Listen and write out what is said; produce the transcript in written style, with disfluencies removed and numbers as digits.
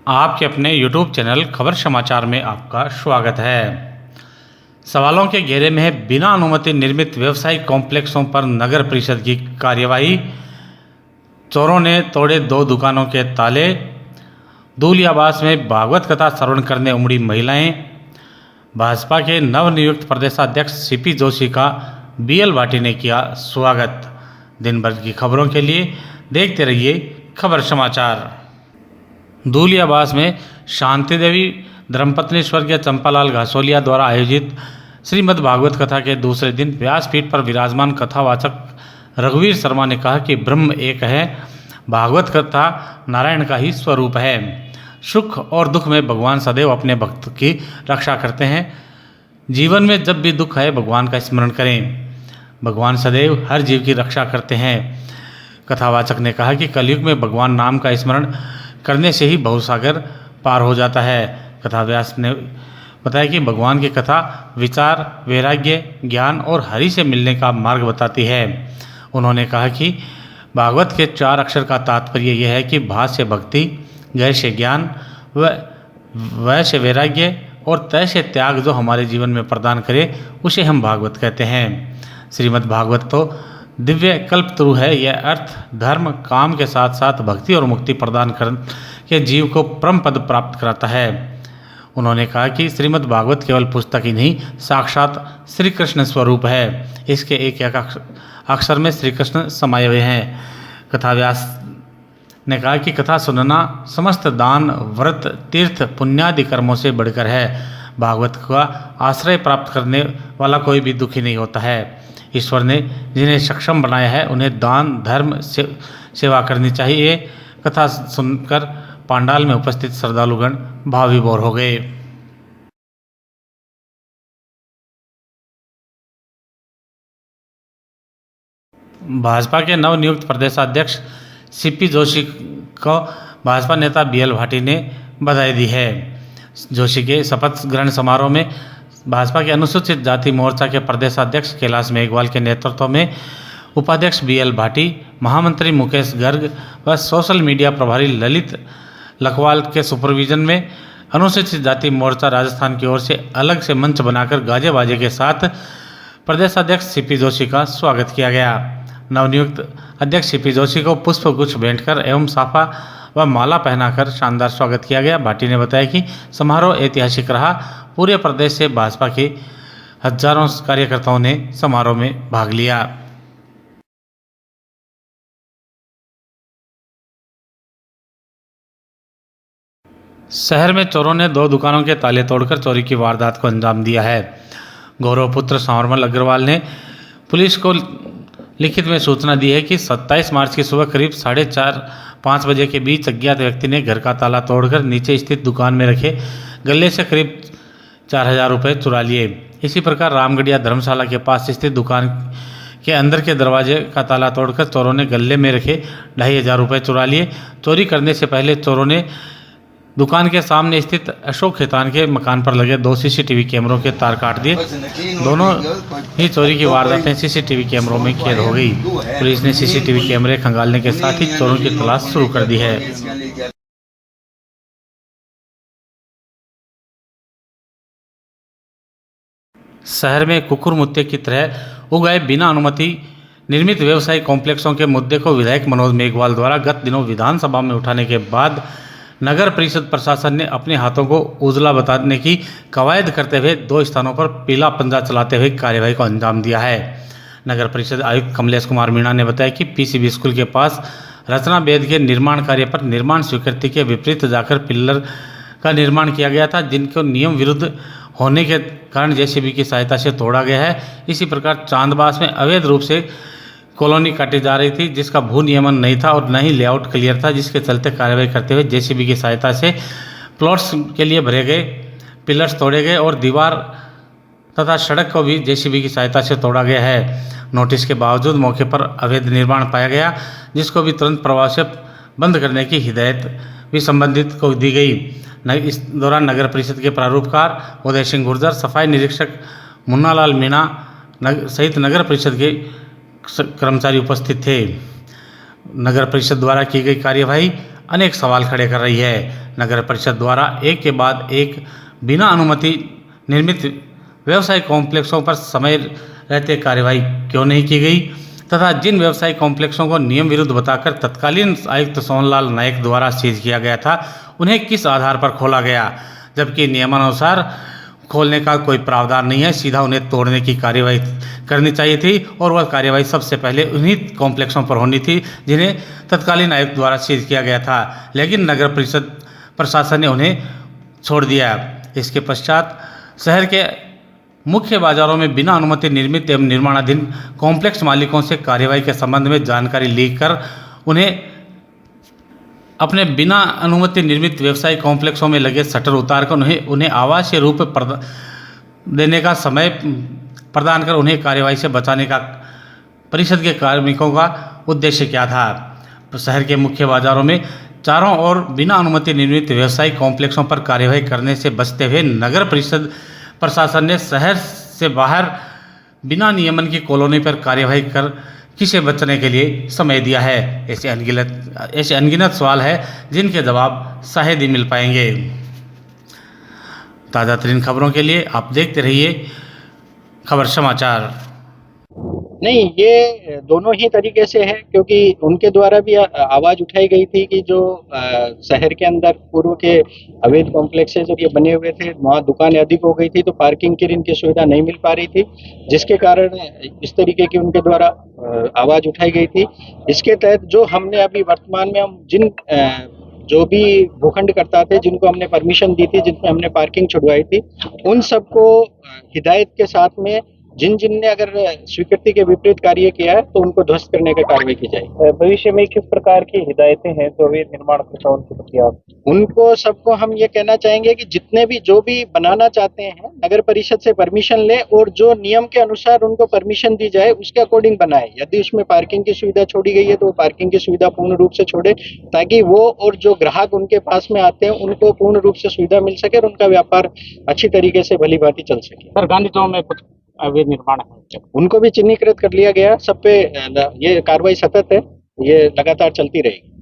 आपके अपने YouTube channel खबर समाचार में आपका स्वागत है। सवालों के घेरे में है बिना अनुमति निर्मित व्यवसायिक कॉम्प्लेक्सों पर नगर परिषद की कार्यवाही। चोरों ने तोड़े 2 दुकानों के ताले। दूलियाबास में भागवत कथा श्रवण करने उमड़ी महिलाएं। भाजपा के नवनियुक्त प्रदेशाध्यक्ष सीपी जोशी का बीएल भाटी ने किया स्वागत। दिन भर की खबरों के लिए देखते रहिए खबर समाचार। दूलियाबास में शांति देवी धर्मपत्नी स्वर्गीय चंपालाल घासोलिया द्वारा आयोजित श्रीमद् भागवत कथा के दूसरे दिन व्यासपीठ पर विराजमान कथावाचक रघुवीर शर्मा ने कहा कि ब्रह्म एक है, भागवत कथा नारायण का ही स्वरूप है। सुख और दुख में भगवान सदैव अपने भक्त की रक्षा करते हैं। जीवन में जब भी दुख है भगवान का स्मरण करें, भगवान सदैव हर जीव की रक्षा करते हैं। कथावाचक ने कहा कि कलयुग में भगवान नाम का स्मरण करने से ही भवसागर पार हो जाता है। कथाव्यास ने बताया कि भगवान की कथा विचार, वैराग्य, ज्ञान और हरि से मिलने का मार्ग बताती है। उन्होंने कहा कि भागवत के 4 अक्षर का तात्पर्य यह है कि भा से भक्ति, गय से ज्ञान, वै से वैराग्य और तय से त्याग जो हमारे जीवन में प्रदान करे उसे हम भागवत कहते हैं। श्रीमद् भागवत तो दिव्य कल्पतरु है। यह अर्थ, धर्म, काम के साथ साथ भक्ति और मुक्ति प्रदान कर के जीव को परम पद प्राप्त कराता है। उन्होंने कहा कि श्रीमद् भागवत केवल पुस्तक ही नहीं, साक्षात श्री कृष्ण स्वरूप है। इसके एक एक अक्षर में श्री कृष्ण समाये हुए हैं। कथाव्यास ने कहा कि कथा सुनना समस्त दान, व्रत, तीर्थ, पुण्यादि कर्मों से बढ़कर है। भागवत का आश्रय प्राप्त करने वाला कोई भी दुखी नहीं होता है। ईश्वर ने जिन्हें सक्षम बनाया है उन्हें दान, धर्म, सेवा करनी चाहिए। कथा सुनकर पांडाल में उपस्थित श्रद्धालुगण भाव विभोर हो गए। भाजपा के नवनियुक्त प्रदेशाध्यक्ष सीपी जोशी को भाजपा नेता बीएल भाटी ने बधाई दी है। जोशी के शपथ ग्रहण समारोह में भाजपा के अनुसूचित जाति मोर्चा के प्रदेशाध्यक्ष कैलाश मेघवाल के नेतृत्व में उपाध्यक्ष बीएल भाटी, महामंत्री मुकेश गर्ग व सोशल मीडिया प्रभारी ललित लखवाल के सुपरविजन में अनुसूचित जाति मोर्चा राजस्थान की ओर से अलग से मंच बनाकर गाजे बाजे के साथ प्रदेशाध्यक्ष सीपी जोशी का स्वागत किया गया। नवनियुक्त अध्यक्ष सीपी जोशी को पुष्प गुच्छ भेंटकर एवं साफा व माला पहनाकर शानदार स्वागत किया गया। भाटी ने बताया कि समारोह ऐतिहासिक रहा। पूरे प्रदेश से भाजपा के हजारों कार्यकर्ताओं ने समारोह में भाग लिया। शहर में चोरों ने 2 दुकानों के ताले तोड़कर चोरी की वारदात को अंजाम दिया है। गौरवपुत्र सांवरमल अग्रवाल ने पुलिस को लिखित में सूचना दी है कि 27 मार्च की सुबह करीब 4:30-5 बजे के बीच अज्ञात व्यक्ति ने घर का ताला तोड़कर नीचे स्थित दुकान में रखे गले से करीब 4,000 रुपये चुरा लिए। इसी प्रकार रामगढ़िया धर्मशाला के पास स्थित दुकान के अंदर के दरवाजे का ताला तोड़कर चोरों ने गले में रखे 2,500 रुपये चुरा लिए। चोरी करने से पहले चोरों ने दुकान के सामने स्थित अशोक खेतान के मकान पर लगे 2 सीसीटीवी कैमरों के तार काट दिए। दोनों ही चोरी की वारदातें सीसीटीवी कैमरों में कैद हो गई। पुलिस ने सीसीटीवी कैमरे खंगालने के साथ ही चोरों की तलाश शुरू कर दी है। शहर में कुकुरमुत्ते की तरह उगाए बिना अनुमति निर्मित व्यवसायिक कॉम्प्लेक्सों के मुद्दे को विधायक मनोज मेघवाल द्वारा गत दिनों विधानसभा में उठाने के बाद नगर परिषद प्रशासन ने अपने हाथों को उजला बताने की कवायद करते हुए 2 स्थानों पर पीला पंजा चलाते हुए कार्यवाही को अंजाम दिया है। नगर परिषद आयुक्त कमलेश कुमार मीणा ने बताया कि पीसीबी स्कूल के पास रचना बेद के निर्माण कार्य पर निर्माण स्वीकृति के विपरीत जाकर पिल्लर का निर्माण किया गया था, जिनको नियम विरुद्ध होने के कारण जेसीबी की सहायता से तोड़ा गया है। इसी प्रकार चांदबास में अवैध रूप से कॉलोनी काटी जा रही थी, जिसका भू नियमन नहीं था और न ही लेआउट क्लियर था, जिसके चलते कार्रवाई करते हुए जेसीबी की सहायता से प्लॉट्स के लिए भरे गए पिलर्स तोड़े गए और दीवार तथा सड़क को भी जेसीबी की सहायता से तोड़ा गया है। नोटिस के बावजूद मौके पर अवैध निर्माण पाया गया, जिसको भी तुरंत प्रभाव से बंद करने की हिदायत भी संबंधित को दी गई। इस दौरान नगर परिषद के प्रारूपकार उदय सिंह गुर्जर, सफाई निरीक्षक मुन्नालाल मीणा सहित नगर परिषद के कर्मचारी उपस्थित थे। नगर परिषद द्वारा की गई कार्यवाही अनेक सवाल खड़े कर रही है। नगर परिषद द्वारा एक के बाद एक बिना अनुमति निर्मित व्यवसायिक कॉम्प्लेक्सों पर समय रहते कार्यवाही क्यों नहीं की गई तथा जिन व्यवसायिक कॉम्प्लेक्सों को नियम विरुद्ध बताकर तत्कालीन आयुक्त सोहनलाल नायक द्वारा सीज किया गया था उन्हें किस आधार पर खोला गया, जबकि नियमानुसार खोलने का कोई प्रावधान नहीं है, सीधा उन्हें तोड़ने की कार्यवाही करनी चाहिए थी और वह कार्यवाही सबसे पहले उन्हीं कॉम्प्लेक्सों पर होनी थी जिन्हें तत्कालीन आयुक्त द्वारा सीज किया गया था, लेकिन नगर परिषद प्रशासन ने उन्हें छोड़ दिया। इसके पश्चात शहर के मुख्य बाजारों में बिना अनुमति निर्मित एवं निर्माणाधीन कॉम्प्लेक्स मालिकों से कार्यवाही के संबंध में जानकारी लीक कर उन्हें अपने बिना अनुमति निर्मित व्यवसायिक कॉम्प्लेक्सों में लगे शटर उतारकर उन्हें आवासीय रूप देने का समय प्रदान कर उन्हें कार्यवाही से बचाने का परिषद के कार्मिकों का उद्देश्य क्या था। शहर के मुख्य बाजारों में चारों ओर बिना अनुमति निर्मित व्यवसायिक कॉम्प्लेक्सों पर कार्यवाही करने से बचते हुए नगर परिषद प्रशासन ने शहर से बाहर बिना नियमन की कॉलोनी पर कार्यवाही कर किसे बचने के लिए समय दिया है। ऐसे अनगिनत सवाल है जिनके जवाब शायद ही मिल पाएंगे। ताज़ा तरीन खबरों के लिए आप देखते रहिए खबर समाचार। नहीं, ये दोनों ही तरीके से है, क्योंकि उनके द्वारा भी आवाज उठाई गई थी कि जो शहर के अंदर पूर्व के अवैध कॉम्प्लेक्स जब ये बने हुए थे वहाँ दुकानें अधिक हो गई थी तो पार्किंग की इनकी सुविधा नहीं मिल पा रही थी, जिसके कारण इस तरीके की उनके द्वारा आवाज उठाई गई थी। इसके तहत जो हमने अभी वर्तमान में हम जिन जो भी भूखंड करता थे जिनको हमने परमिशन दी थी, जिनमें हमने पार्किंग छुड़वाई थी, उन सबको हिदायत के साथ में जिन ने अगर स्वीकृति के विपरीत कार्य किया है तो उनको ध्वस्त करने का कार्रवाई की जाए। भविष्य में किस प्रकार की हिदायतें हैं जो अवैध निर्माण करता के प्रति आप? उनको सबको हम ये कहना चाहेंगे कि जितने भी जो भी बनाना चाहते हैं नगर परिषद से परमिशन ले और जो नियम के अनुसार उनको परमिशन दी जाए उसके अकॉर्डिंग बनाए। यदि उसमें पार्किंग की सुविधा छोड़ी गई है तो पार्किंग की सुविधा पूर्ण रूप से छोड़े, ताकि वो और जो ग्राहक उनके पास में आते हैं उनको पूर्ण रूप से सुविधा मिल सके और उनका व्यापार अच्छी तरीके से भली भांति चल सके। सर, गांधी चौक में कुछ अवैध निर्माण है, उनको भी चिन्हीकृत कर लिया गया। सब पे ये कार्रवाई सतत है, ये लगातार चलती रहेगी।